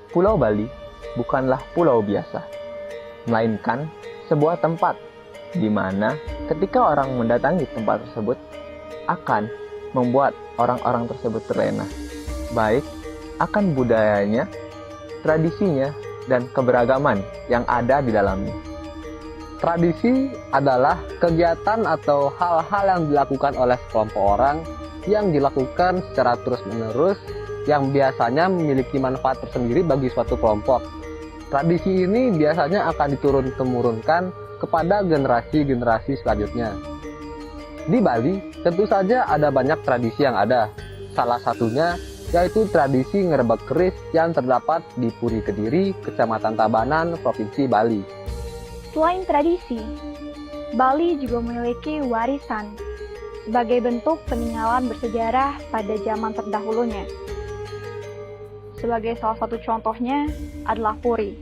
Pulau Bali bukanlah pulau biasa, melainkan sebuah tempat di mana ketika orang mendatangi tempat tersebut akan membuat orang-orang tersebut terlena, baik akan budayanya, tradisinya, dan keberagaman yang ada di dalamnya. Tradisi adalah kegiatan atau hal-hal yang dilakukan oleh sekelompok orang yang dilakukan secara terus-menerus yang biasanya memiliki manfaat tersendiri bagi suatu kelompok. Tradisi ini biasanya akan diturun-temurunkan kepada generasi-generasi selanjutnya. Di Bali, tentu saja ada banyak tradisi yang ada. Salah satunya yaitu tradisi ngerebek keris yang terdapat di Puri Kediri, Kecamatan Tabanan, Provinsi Bali. Selain tradisi, Bali juga memiliki warisan sebagai bentuk peninggalan bersejarah pada zaman terdahulunya. Sebagai salah satu contohnya adalah Puri.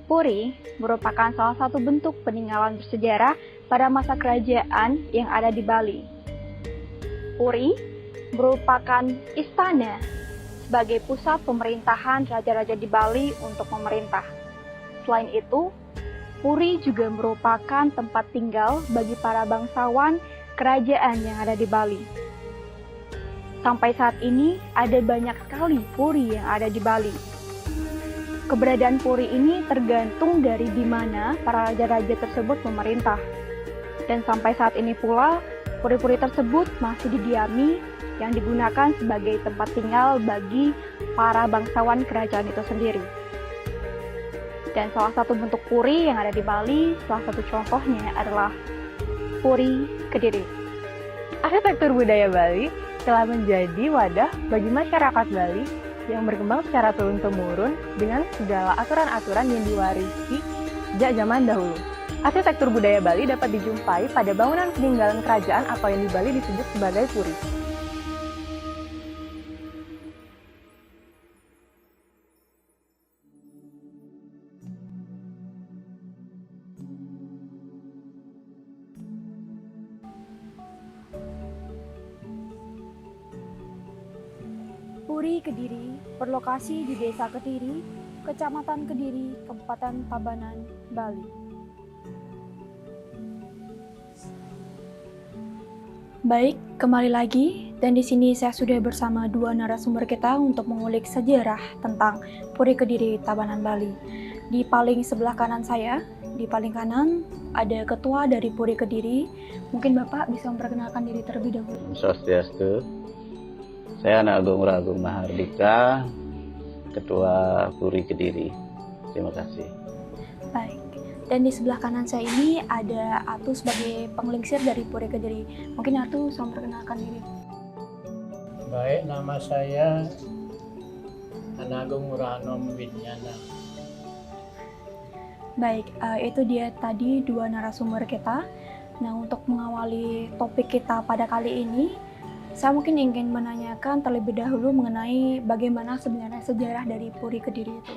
Puri merupakan salah satu bentuk peninggalan bersejarah pada masa kerajaan yang ada di Bali. Puri merupakan istana sebagai pusat pemerintahan raja-raja di Bali untuk memerintah. Selain itu, Puri juga merupakan tempat tinggal bagi para bangsawan kerajaan yang ada di Bali. Sampai saat ini ada banyak sekali puri yang ada di Bali. Keberadaan puri ini tergantung dari di mana para raja-raja tersebut memerintah. Dan sampai saat ini pula, puri-puri tersebut masih didiami yang digunakan sebagai tempat tinggal bagi para bangsawan kerajaan itu sendiri. Dan salah satu bentuk puri yang ada di Bali, salah satu contohnya adalah Puri Kediri. Arsitektur budaya Bali telah menjadi wadah bagi masyarakat Bali yang berkembang secara turun-temurun dengan segala aturan-aturan yang diwarisi sejak zaman dahulu. Arsitektur budaya Bali dapat dijumpai pada bangunan peninggalan kerajaan atau yang di Bali disebut sebagai puri. Puri Kediri berlokasi di Desa Kediri, Kecamatan Kediri, Kabupaten Tabanan, Bali. Baik, kembali lagi dan di sini saya sudah bersama dua narasumber kita untuk mengulik sejarah tentang Puri Kediri, Tabanan, Bali. Di paling sebelah kanan saya, di paling kanan ada ketua dari Puri Kediri. Mungkin Bapak bisa memperkenalkan diri terlebih dahulu. Swastiastu. Saya Anak Agung Ragung Mahardika, Ketua Puri Kediri. Terima kasih. Baik, dan di sebelah kanan saya ini ada Atu sebagai penglingsir dari Puri Kediri. Mungkin Atu bisa memperkenalkan diri. Baik, nama saya Anak Agung Muranom Winyana. Baik, itu dia tadi dua narasumber kita. Nah, untuk mengawali topik kita pada kali ini, saya mungkin ingin menanyakan terlebih dahulu mengenai bagaimana sebenarnya sejarah dari Puri Kediri itu.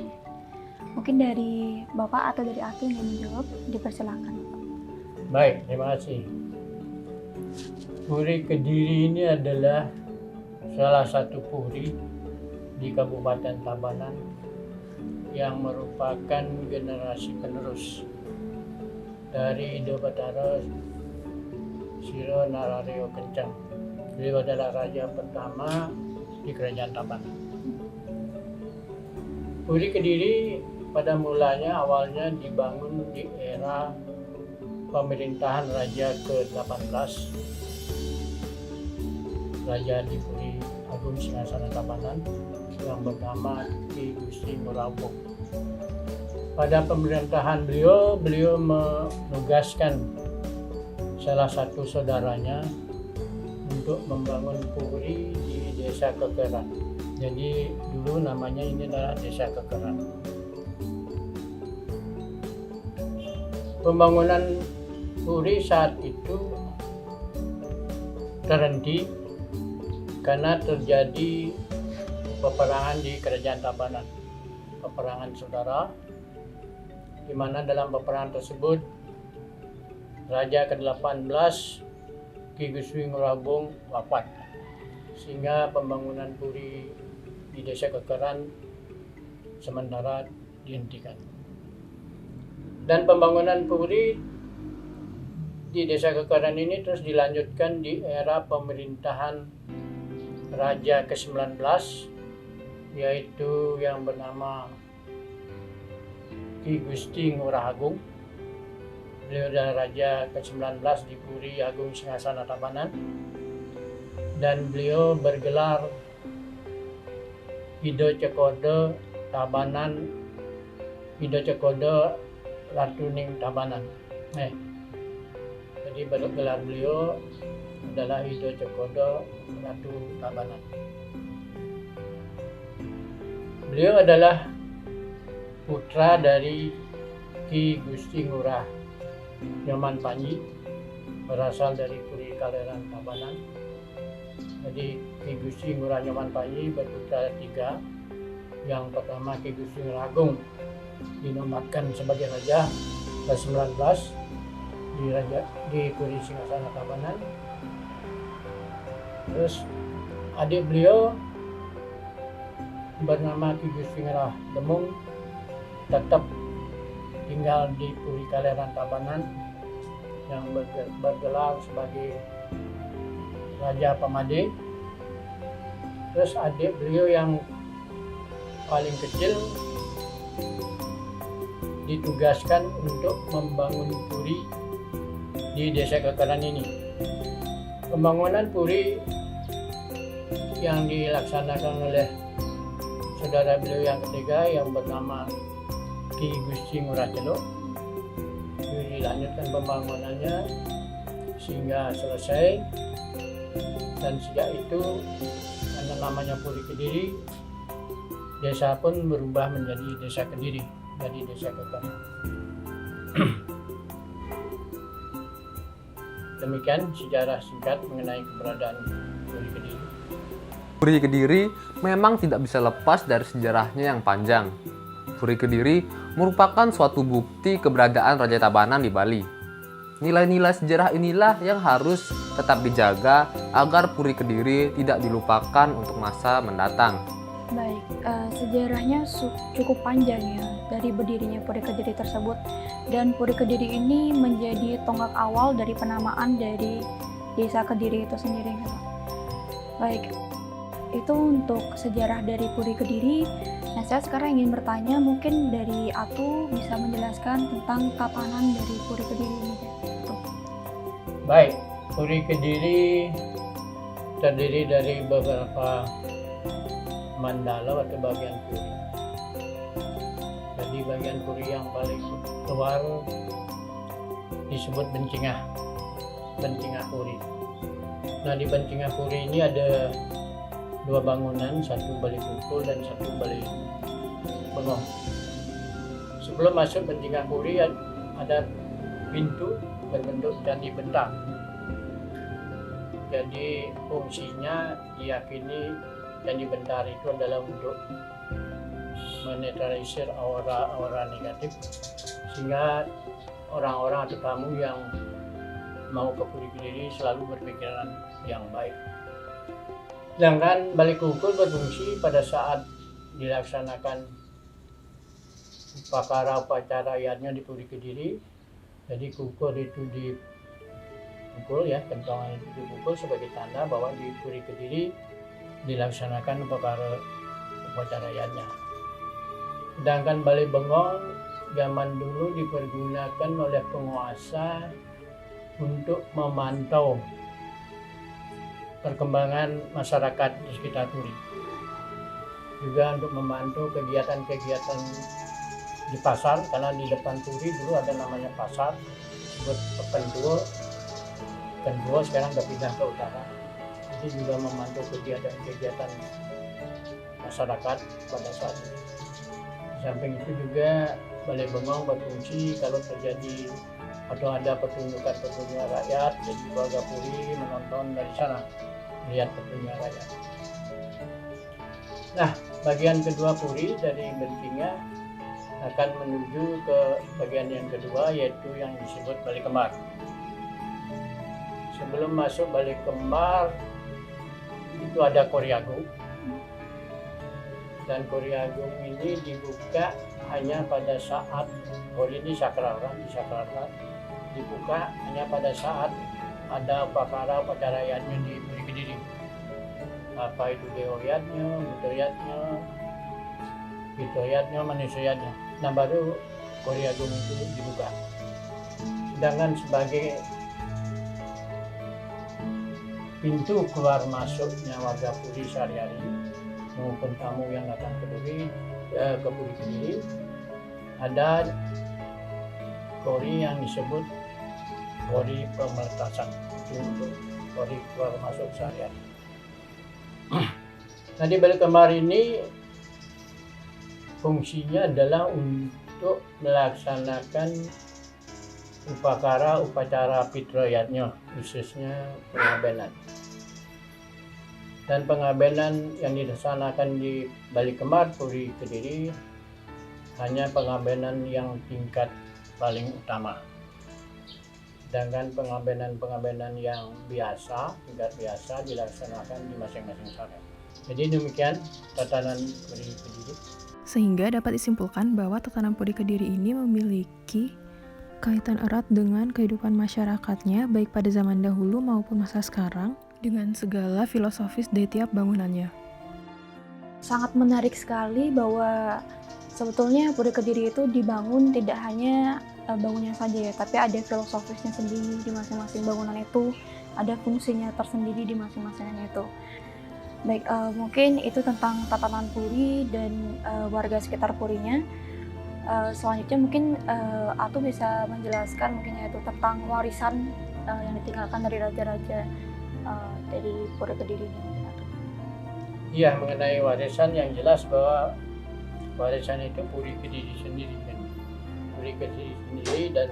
Mungkin dari Bapak atau dari Atu yang menjawab, dipersilakan. Baik, terima kasih. Puri Kediri ini adalah salah satu puri di Kabupaten Tabanan yang merupakan generasi penerus dari Indo Batara Siro Narario Kencang. Beliau adalah raja pertama di Kerajaan Tabanan. Puri Kediri pada mulanya awalnya dibangun di era pemerintahan Raja ke-18, Raja di Puri Agung Singgasana Tabanan yang bernama Ki Gusti Ngurabung. Pada pemerintahan beliau menugaskan salah satu saudaranya untuk membangun puri di Desa Kekeran. Jadi dulu namanya ini adalah Desa Kekeran. Pembangunan puri saat itu terhenti karena terjadi peperangan di Kerajaan Tabanan, peperangan saudara, di mana dalam peperangan tersebut Raja ke-18 Ki Gusti Ngurabung wafat, sehingga pembangunan puri di Desa Kekeran sementara dihentikan. Dan pembangunan puri di Desa Kekaran ini terus dilanjutkan di era pemerintahan Raja ke-19, yaitu yang bernama Ki Gusti Ngurah Agung. Beliau adalah Raja ke-19 di Puri Agung Singgasana Tabanan, dan beliau bergelar Ido Cekodo Tabanan, Ido Cekodo Ratuning Tabanan. Jadi gelar beliau adalah Ido Cekodo Ratu Tabanan. Beliau adalah putra dari Ki Gusti Ngurah Nyoman Panji, berasal dari Puri Kaleran Tabanan. Jadi Ki Gusti Ngurah Nyoman Panji berputra 3. Yang pertama Ki Gusti Ngurah Agung dinobatkan sebagai Raja ke-19 di Puri Singgasana Tabanan. Terus adik beliau bernama Ki Gusti Ngurah Demung tetap tinggal di Puri Kaleran Tabanan yang bergelar sebagai Raja Pamade. Terus adik beliau yang paling kecil ditugaskan untuk membangun puri di Desa Kekaran ini. Pembangunan puri yang dilaksanakan oleh saudara beliau yang ketiga yang bernama Ki Gusti Ngurah Celuk, dilanjutkan pembangunannya sehingga selesai. Dan sejak itu, karena namanya Puri Kediri, desa pun berubah menjadi Desa Kediri, jadi Desa Kekaran. Demikian sejarah singkat mengenai keberadaan Puri Kediri. Puri Kediri memang tidak bisa lepas dari sejarahnya yang panjang. Puri Kediri merupakan suatu bukti keberadaan Raja Tabanan di Bali. Nilai-nilai sejarah inilah yang harus tetap dijaga agar Puri Kediri tidak dilupakan untuk masa mendatang. Baik, sejarahnya cukup panjang ya dari berdirinya Puri Kediri tersebut, dan Puri Kediri ini menjadi tonggak awal dari penamaan dari Desa Kediri itu sendiri. Baik, itu untuk sejarah dari Puri Kediri. Nah, saya sekarang ingin bertanya, mungkin dari Atu bisa menjelaskan tentang tatanan dari Puri Kediri ini. Baik, Puri Kediri terdiri dari beberapa mandala atau bagian puri. Jadi bagian puri yang paling luar disebut Bencingah Puri. Nah, di Bencingah Puri ini ada 2 bangunan, satu Bali Kukul dan satu Bali Bengong. Sebelum masuk Bencingah Puri ada pintu berbentuk candi bentang. Jadi fungsinya diyakini candi bentar itu adalah untuk menetralisir aura-aura negatif, sehingga orang-orang atau tamu yang mau ke Puri Kediri selalu berpikiran yang baik. Sedangkan Bali Kukul berfungsi pada saat dilaksanakan upacara adatnya di Puri Kediri. Jadi kukul itu dipukul ya, kentongan itu dipukul sebagai tanda bahwa di Puri Kediri dilaksanakan upacara adatnya. Sedangkan Bali Bengong zaman dulu dipergunakan oleh penguasa untuk memantau perkembangan masyarakat di sekitar Puri, juga untuk memantau kegiatan-kegiatan di pasar, karena di depan Puri dulu ada namanya pasar disebut Penduo, sekarang udah pindah ke utara. Jadi juga memantau kegiatan-kegiatan masyarakat pada saat itu. Di samping itu juga Balai Bengong berfungsi kalau terjadi atau ada pertunjukan rakyat, jadi warga Puri menonton dari sana, melihat pertunjukan rakyat. Nah, bagian kedua Puri dari Bencingah akan menuju ke bagian yang kedua, yaitu yang disebut Bali Kembar. Sebelum masuk Bali Kembar itu ada Koriago. Dan Puri Agung ini dibuka hanya pada saat Puri ini sakral kan, disakralkan, dibuka hanya pada saat ada upacara yatnya di Puri Kediri. Apa itu deoyatnya, bitoyatnya, manusianya. Nah baru Puri Agung itu dibuka. Sedangkan sebagai pintu keluar masuknya warga Puri sehari-hari maupun tamu yang datang ke Puri Kediri, ada Puri yang disebut Puri Pemertasan, itu untuk Puri keluar masuk sehari-hari. Nah di balik kembar ini fungsinya adalah untuk melaksanakan upacara pitroyatnya, khususnya pengabenan. Dan pengabenan yang dilaksanakan di balik kembar Puri Kediri hanya pengabenan yang tingkat paling utama. Sedangkan pengabenan yang tingkat biasa dilaksanakan di masing-masing sarang. Jadi demikian tatanan Puri Kediri. Sehingga dapat disimpulkan bahwa tatanan Puri Kediri ini memiliki kaitan erat dengan kehidupan masyarakatnya baik pada zaman dahulu maupun masa sekarang dengan segala filosofis dari tiap bangunannya. Sangat menarik sekali bahwa sebetulnya Puri Kediri itu dibangun tidak hanya bangunnya saja ya, tapi ada filosofisnya sendiri di masing-masing bangunan itu, ada fungsinya tersendiri di masing-masingnya itu. Baik, mungkin itu tentang tatanan Puri dan warga sekitar Purinya. Selanjutnya mungkin Atu bisa menjelaskan mungkin yaitu tentang warisan yang ditinggalkan dari raja-raja dari Puri Kediri ini. Iya, mengenai warisan yang jelas bahwa warisan itu Puri Kediri sendiri kan. Puri Kediri sendiri dan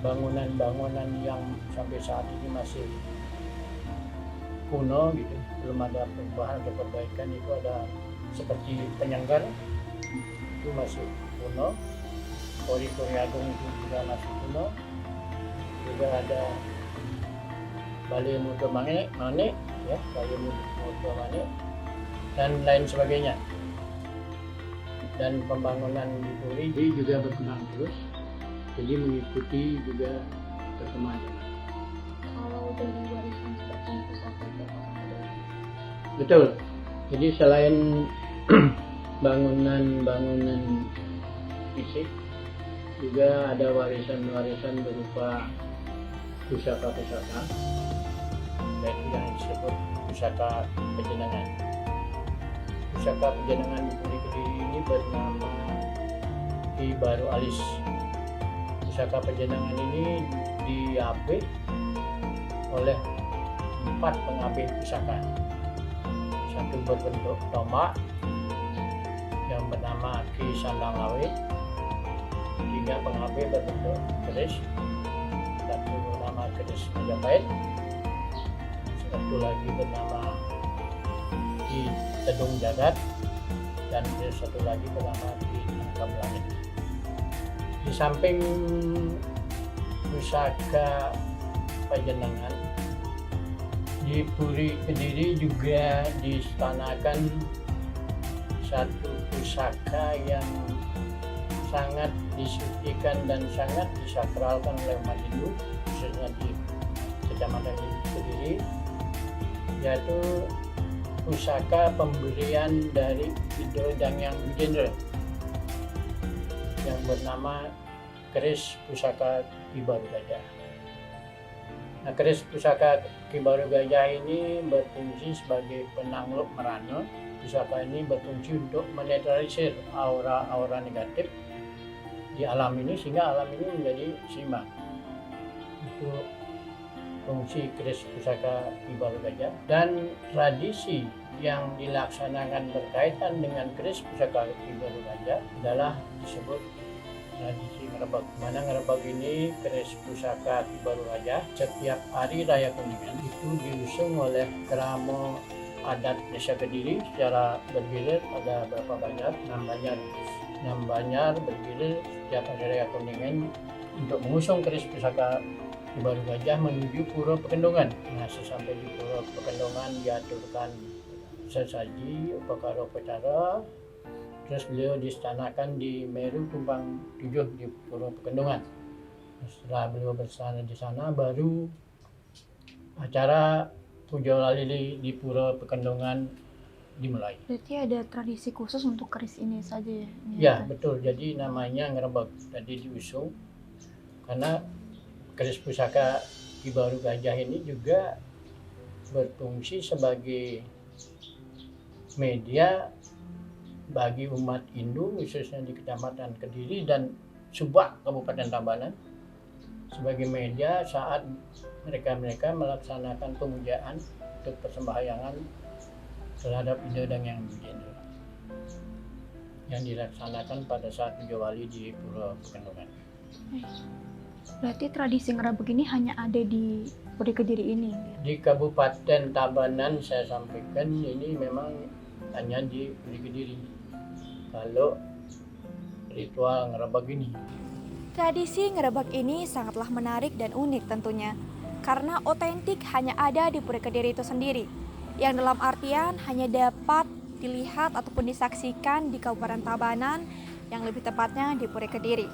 bangunan-bangunan yang sampai saat ini masih kuno gitu, belum ada perubahan atau perbaikan, itu ada seperti Penyanggar itu masih kuno, Puri Agung itu juga masih kuno, juga ada Balai Muda Mane ya, Balai Muda Mane dan lain sebagainya. Dan pembangunan di Puri juga berkembang terus, jadi mengikuti juga perkembangan. Kalau dari warisan seperti itu Betul. Jadi selain bangunan fisik, juga ada warisan-warisan berupa pusaka-pusaka, yaitu yang disebut pusaka pejenengan. Pusaka pejenengan di Puri Kediri ini bernama Ki Baru Alis. Pusaka pejenengan ini diapit oleh 4 pengapit pusaka. Satu berbentuk tombak yang bernama Ki Sandang Lawit, 3 pengapit berbentuk keris, satu bernama keris Majapahit, satu lagi bernama Ki Tedung Jagat, dan satu lagi bernama Ki Tangkap Langit. Di samping pusaka pejenengan, di Puri Kediri juga diistanakan satu pusaka yang sangat disucikan dan sangat disakralkan oleh umat Hindu, khususnya di Kecamatan Kediri, yaitu pusaka pemberian dari Widodang yang Widendra yang bernama keris pusaka Ki Baru Gajah. Nah, keris pusaka Ki Baru Gajah ini berfungsi sebagai penanglup merana. Pusaka ini berfungsi untuk menetralisir aura-aura negatif di alam ini sehingga alam ini menjadi seimbang. Itu fungsi keris pusaka Ki Baru Gajah. Dan tradisi yang dilaksanakan berkaitan dengan keris pusaka Ki Baru Gajah adalah disebut tradisi ngerebag. Mana ngerebag ini keris pusaka Ki Baru Gajah setiap hari raya Kuningan itu diusung oleh kerama adat Desa Kediri secara bergilir, ada berapa banyak, 6 banjar bergilir setiap hari raya Kuningan untuk mengusung keris pusaka Ki Baru Gajah menuju Pura Pekendongan. Nah, sesampai di Pura Pekendongan diaturkan sesaji upacara, terus beliau distanakan di Meru Tumpang 7 di Pura Pekendungan. Setelah beliau bersana di sana, baru acara puja lili di Pura Pekendungan dimulai. Berarti ada tradisi khusus untuk keris ini saja ya? Ya, betul. Jadi namanya ngerebek. Tadi diusung karena keris pusaka Ki Baru Gajah ini juga berfungsi sebagai media bagi umat Hindu, khususnya di Kecamatan Kediri dan Subak, Kabupaten Tabanan, sebagai media saat mereka melaksanakan pemujaan untuk persembahyangan terhadap Ida dan Yang Wijendra yang dilaksanakan pada saat puja wali di Pura Pekendungan. Berarti tradisi ngerebek ini hanya ada di Puri Kediri ini? Di Kabupaten Tabanan saya sampaikan ini memang hanya di Puri Kediri kalau ritual ngerebek ini. Tradisi ngerebek ini sangatlah menarik dan unik tentunya, karena otentik hanya ada di Puri Kediri itu sendiri, yang dalam artian hanya dapat dilihat ataupun disaksikan di Kabupaten Tabanan, yang lebih tepatnya di Puri Kediri.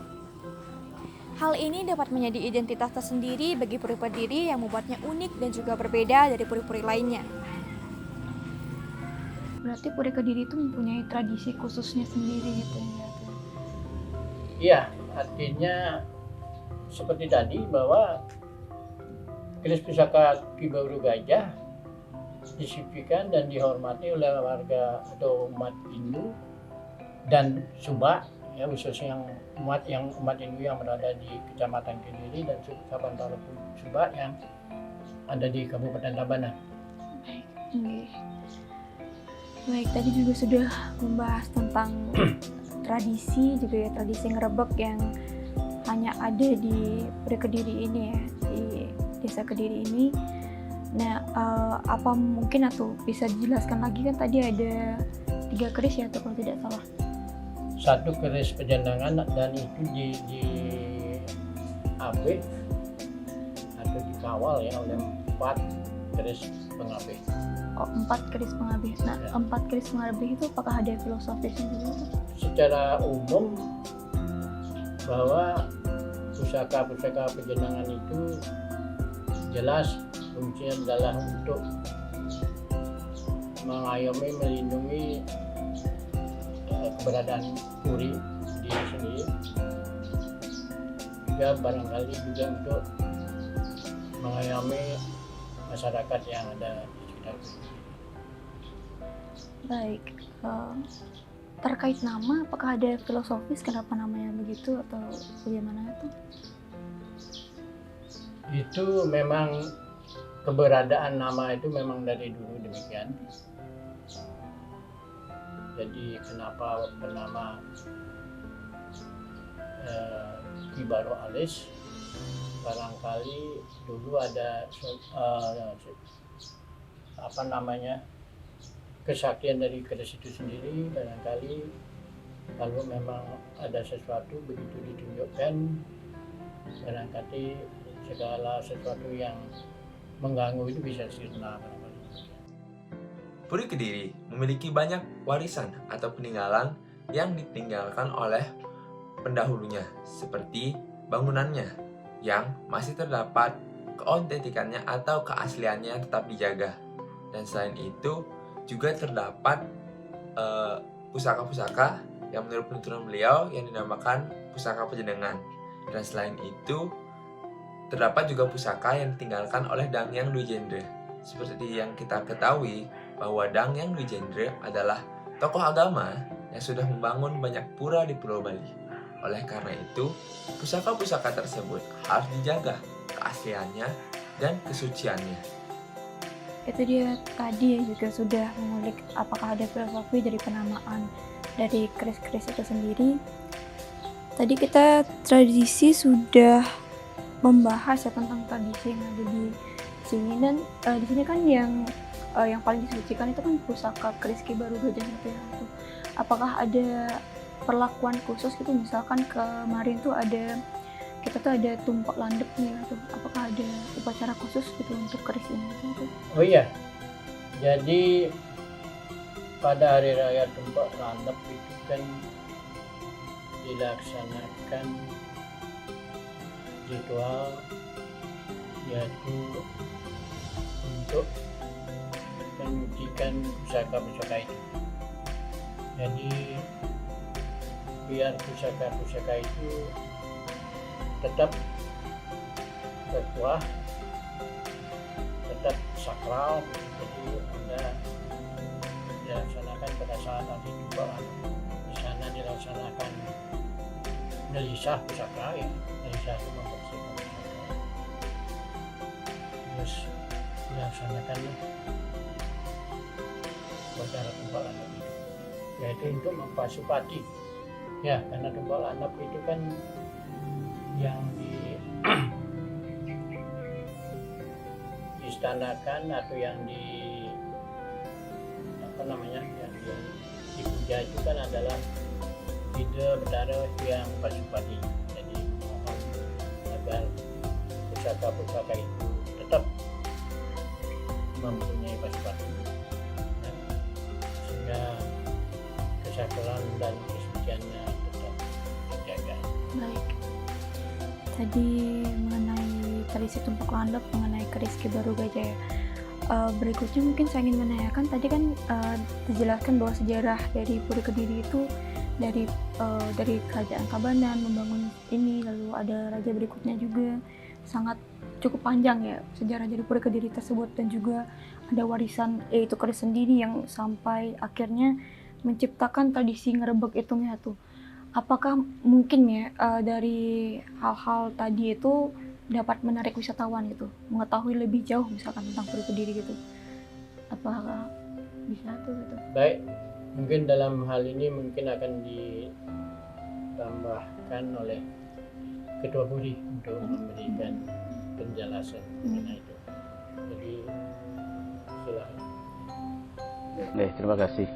Hal ini dapat menjadi identitas tersendiri bagi Puri Kediri yang membuatnya unik dan juga berbeda dari puri-puri lainnya. Berarti Puri Kediri itu mempunyai tradisi khususnya sendiri gitu ya? Iya, artinya seperti tadi bahwa keris pusaka Ki Baru Gajah disucikan dan dihormati oleh warga atau umat Hindu dan Subak, ya khususnya umat Hindu yang berada di Kecamatan Kediri dan Sabantara Subak yang ada di Kabupaten Tabanan. Baik, tadi juga sudah membahas tentang tradisi juga ya, tradisi ngerebek yang hanya ada di Puri Kediri ini ya, di Desa Kediri ini. Nah, apa mungkin atau bisa dijelaskan lagi, kan tadi ada 3 keris ya, atau kalau tidak salah? 1 keris pejandangan dan itu di AB atau dikawal ya oleh 4 keris pengabeh. Oh, 4 keris pengabeh. Nah, 4 keris pengabeh itu apakah ada filosofisnya juga? Secara umum bahwa pusaka-pusaka pejandangan itu jelas fungsinya adalah untuk mengayomi, melindungi keberadaan Puri di sendiri, juga barangkali juga untuk mengayomi masyarakat yang ada di sekitar Puri. Baik, terkait nama, apakah ada filosofis kenapa namanya begitu atau bagaimana itu? Itu memang keberadaan nama itu memang dari dulu demikian. Jadi kenapa bernama Ki Baru Alis? Barangkali dulu ada kesaktian dari keris itu sendiri, barangkali kalau memang ada sesuatu begitu ditunjukkan, barangkali segala sesuatu yang mengganggu itu bisa sirna. Puri Kediri memiliki banyak warisan atau peninggalan yang ditinggalkan oleh pendahulunya, seperti bangunannya yang masih terdapat keautentikannya atau keasliannya tetap dijaga. Dan selain itu juga terdapat pusaka-pusaka yang menurut penuturan beliau yang dinamakan pusaka pejandangan. Dan selain itu terdapat juga pusaka yang ditinggalkan oleh Dangyang Wijendra. Seperti yang kita ketahui bahwa Dangyang Wijendra adalah tokoh agama yang sudah membangun banyak pura di Pulau Bali. Oleh karena itu, pusaka-pusaka tersebut harus dijaga keasliannya dan kesuciannya. Itu dia tadi juga sudah mengulik apakah ada filosofi dari penamaan dari keris-keris itu sendiri. Tadi kita tradisi sudah membahas ya tentang tradisi yang ada di sini, dan di sini kan yang paling disucikan itu kan pusaka keris Ki Baru Gajah itu ya. Apakah ada perlakuan khusus gitu, misalkan kemarin tuh kita tuh ada tumpak landep nih gitu. Apakah ada upacara khusus gitu untuk keris ini gitu? Oh iya, jadi pada hari raya Tumpuk Landep itu kan dilaksanakan ritual, yaitu untuk menyucikan pusaka-pusaka itu. Jadi biar pusaka-pusaka itu tetap berkuah, tetap sakral, jadi Anda dilaksanakan pada saat hari Tumpuk Landep. Di sana dilaksanakan melisah pusaka, ya, melisah itu membersihkan pusaka. Terus dilaksanakan upacara Tumpuk Landep itu, yaitu untuk mempasupati, ya, karena Tumpuk Landep itu kan yang diistanakan atau yang yang dipuja itu kan adalah Bida Betara Hyang Pasupati. Jadi mohon agar pusaka-pusaka itu tetap mempunyai pasupati, sehingga kesakralan dan kesuciannya tetap terjaga. Baik. Tadi mengenai tradisi Tumpuk Landep, mengenai keris Ki Barugajaya. Berikutnya mungkin saya ingin menanyakan, tadi kan dijelaskan bahwa sejarah dari Puri Kediri itu dari kerajaan Tabanan membangun ini, lalu ada raja berikutnya juga, sangat cukup panjang ya sejarah dari Puri Kediri tersebut, dan juga ada warisan yaitu keris sendiri yang sampai akhirnya menciptakan tradisi ngerebek hitungnya tuh. Apakah mungkin ya dari hal-hal tadi itu dapat menarik wisatawan gitu, mengetahui lebih jauh misalkan tentang Puri Kediri gitu? Apakah bisa tuh gitu? Baik, mungkin dalam hal ini mungkin akan ditambahkan oleh Ketua Puri untuk memberikan penjelasan mengenai itu. Jadi silakan. Baik, terima kasih.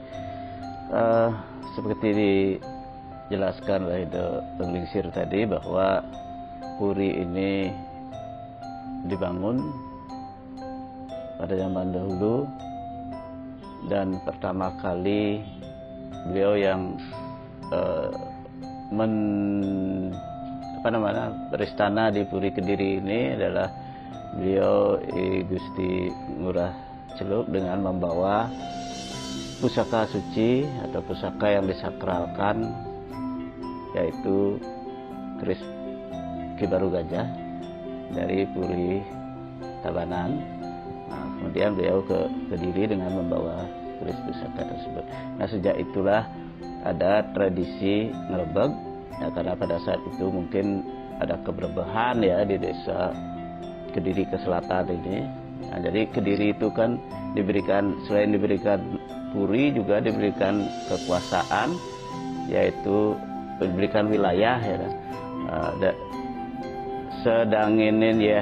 Seperti dijelaskan oleh Penglingsir tadi bahwa Puri ini dibangun pada zaman dahulu, dan pertama kali beliau yang beristana di Puri Kediri ini adalah beliau Gusti Ngurah Celuk dengan membawa pusaka suci atau pusaka yang disakralkan, yaitu keris Ki Barugajah dari Puri Tabanan. Nah, kemudian beliau ke Kediri dengan membawa keris pusaka tersebut. Nah, sejak itulah ada tradisi ngerebek, ya, karena pada saat itu mungkin ada keberbehan ya di desa Kediri ke selatan ini. Nah, jadi Kediri itu kan diberikan, selain diberikan puri, juga diberikan kekuasaan, yaitu diberikan wilayah ya. Sedanginin ya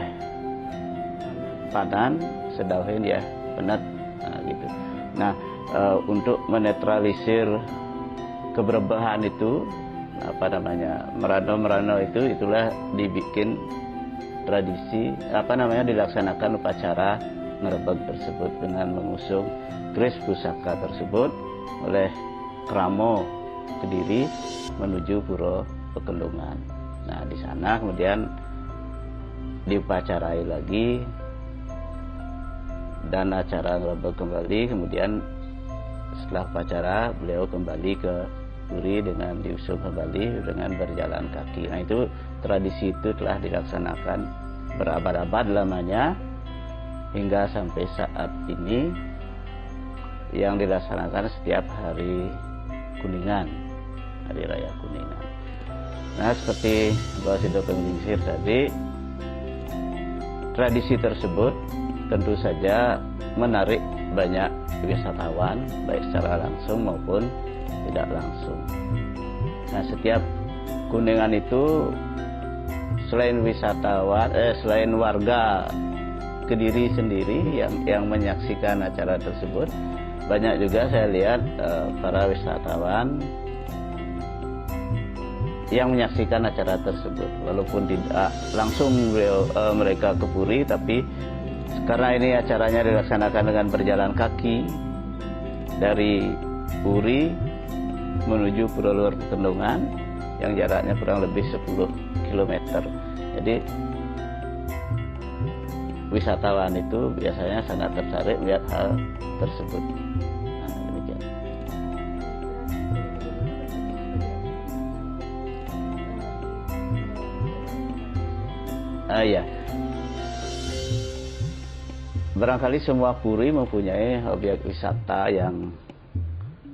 padan, sedauhin ya penet, nah, gitu. Nah, untuk menetralisir keberbehan itu, merano itulah dibikin tradisi dilaksanakan upacara ngerebek tersebut dengan mengusung keris pusaka tersebut oleh Kramo Kediri menuju Puro Pekendungan. Nah, di sana kemudian diupacarai lagi dan acara ngerebek kembali. Kemudian setelah upacara beliau kembali ke Puri dengan diusung kembali dengan berjalan kaki. Nah, itu tradisi itu telah dilaksanakan berabad-abad lamanya hingga sampai saat ini, yang dilaksanakan setiap hari Kuningan, hari raya Kuningan. Nah, seperti Bapak Sido Penglingsir tadi, tradisi tersebut tentu saja menarik banyak wisatawan, baik secara langsung maupun tidak langsung. Nah, setiap Kuningan itu selain wisatawan, selain warga Kediri sendiri yang menyaksikan acara tersebut, banyak juga saya lihat para wisatawan yang menyaksikan acara tersebut, walaupun tidak langsung mereka ke Puri, tapi karena ini acaranya dilaksanakan dengan berjalan kaki dari Puri menuju Pulau Ketendongan yang jaraknya kurang lebih 10 km. Jadi wisatawan itu biasanya sangat tertarik melihat hal tersebut. Nah, demikian. Ya, barangkali semua puri mempunyai objek wisata yang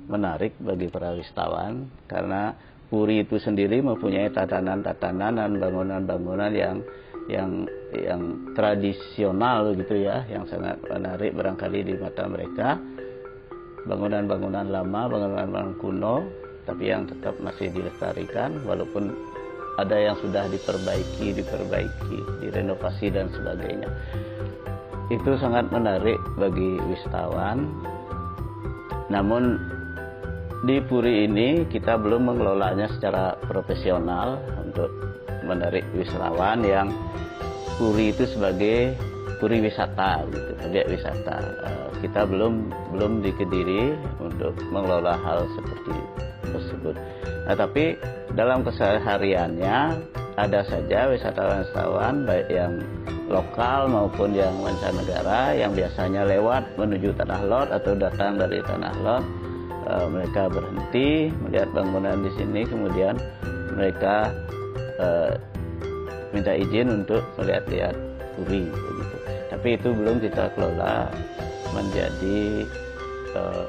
menarik bagi para wisatawan, karena puri itu sendiri mempunyai tatanan-tatanan dan bangunan-bangunan yang tradisional gitu ya, yang sangat menarik barangkali di mata mereka. Bangunan-bangunan lama, bangunan-bangunan kuno, tapi yang tetap masih dilestarikan walaupun ada yang sudah diperbaiki, direnovasi dan sebagainya. Itu sangat menarik bagi wisatawan. Namun di puri ini kita belum mengelolanya secara profesional untuk menarik wisatawan yang puri itu sebagai puri wisata gitu, objek wisata. Kita belum di Kediri untuk mengelola hal seperti tersebut. Nah, tapi dalam kesehariannya ada saja wisatawan-wisatawan baik yang lokal maupun yang mancanegara yang biasanya lewat menuju Tanah Lot atau datang dari Tanah Lot. Mereka berhenti melihat bangunan di sini, kemudian mereka minta izin untuk melihat-lihat puri begitu. Tapi itu belum kita kelola menjadi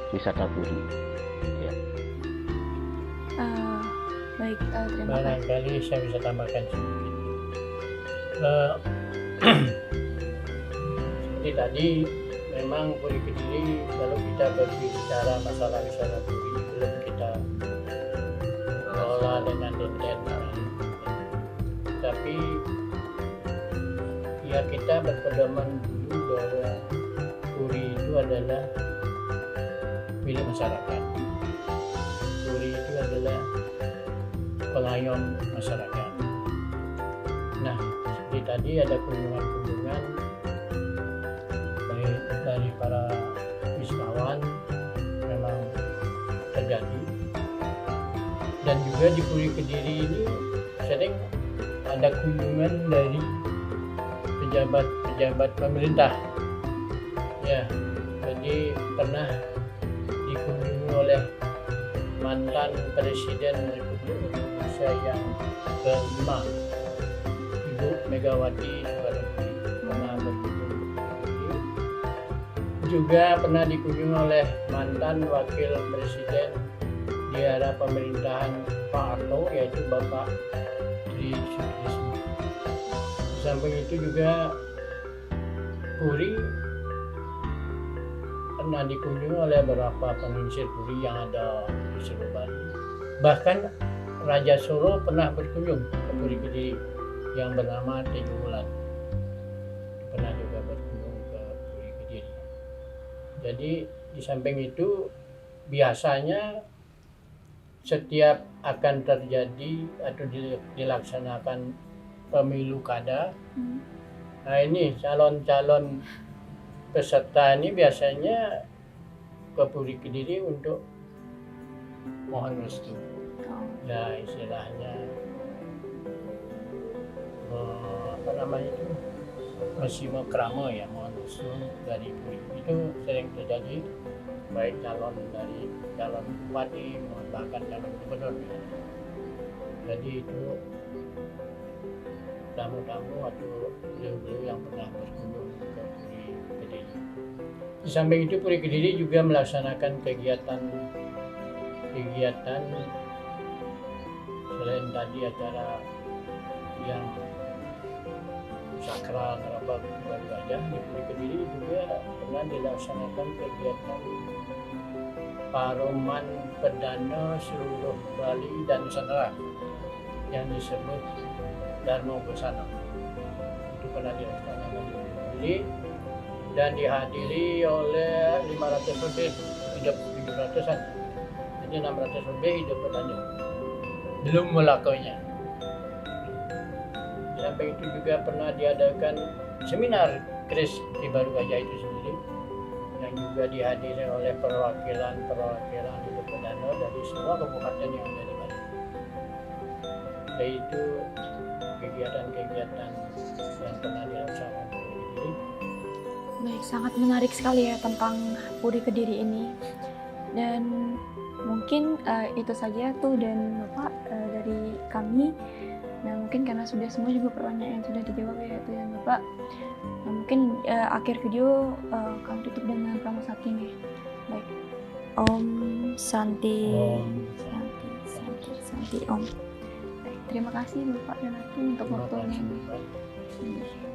wisata puri. Ya. Baik, terima kasih. Barangkali saya bisa tambahkan sedikit. Seperti tadi, memang Puri Kediri kalau kita berbicara masalah wisata puri belum kita kelola dengan detail. Tapi ya kita berpedoman dulu bahwa puri itu adalah milik masyarakat. Puri itu adalah pelayan masyarakat. Nah, seperti tadi ada kunjungan-kunjungan baik dari para wisatawan memang terjadi, dan juga di Puri Kediri ini sering ada kunjungan dari pejabat pemerintah. Ya, jadi pernah dikunjungi oleh mantan Presiden Republik Indonesia yang ke-5, Ibu Megawati Soekarno Putri, pernah berkunjung ke Kediri. Juga pernah dikunjungi oleh mantan Wakil Presiden di era pemerintahan Pak Harto, yaitu Bapak Tri Sutrisno. Di samping itu juga Puri pernah dikunjungi oleh beberapa penginsir Puri yang ada di seluruh Bali. Bahkan Raja Solo pernah berkunjung ke Puri Kediri yang bernama Tejo Wulan. Pernah juga berkunjung ke Puri Kediri. Jadi di samping itu biasanya setiap akan terjadi atau dilaksanakan pemilu kada, nah ini calon-calon peserta ini biasanya ke Puri Kediri untuk mohon restu. Ya istilahnya apa namanya itu, Masimo Krama ya, mohon restu dari Puri. Itu sering terjadi, baik calon bupati bahkan calon gubernur ya. Jadi itu tamu-tamu atau beliau-beliau yang pernah berkunjung ke Puri Kediri. Di samping itu Puri Kediri juga melaksanakan kegiatan selain tadi acara yang sakral ngerabak baru aja, di Puri Kediri juga pernah dilaksanakan kegiatan Paroman Perdana seluruh Bali dan Nusantara yang disebut Dharma Bosana. Itu pernah dilaksanakan di Puri Kediri dan dihadiri oleh 500 lebih, hidup 700-an, jadi 600 lebih hidup petani belum melakukannya. Sampai itu juga pernah diadakan seminar Kris di Baru Gajah itu sendiri yang juga dihadiri oleh perwakilan itu Pedano dari semua kabupaten yang ada di Bali. Yaitu kegiatan-kegiatan yang pernah dilaksanakan Puri Kediri. Baik, sangat menarik sekali ya tentang Puri Kediri ini. Dan mungkin itu saja tuh dan Bapak dari kami. Nah, mungkin karena sudah semua juga pertanyaan yang sudah dijawab ya itu ya Bapak. Nah, mungkin akhir video kami tutup dengan Pramu Sakti nih. Baik. Om Santi. Santi Om. Baik, terima kasih Bapak dan Ratu untuk Terima waktunya. kasih, Pak.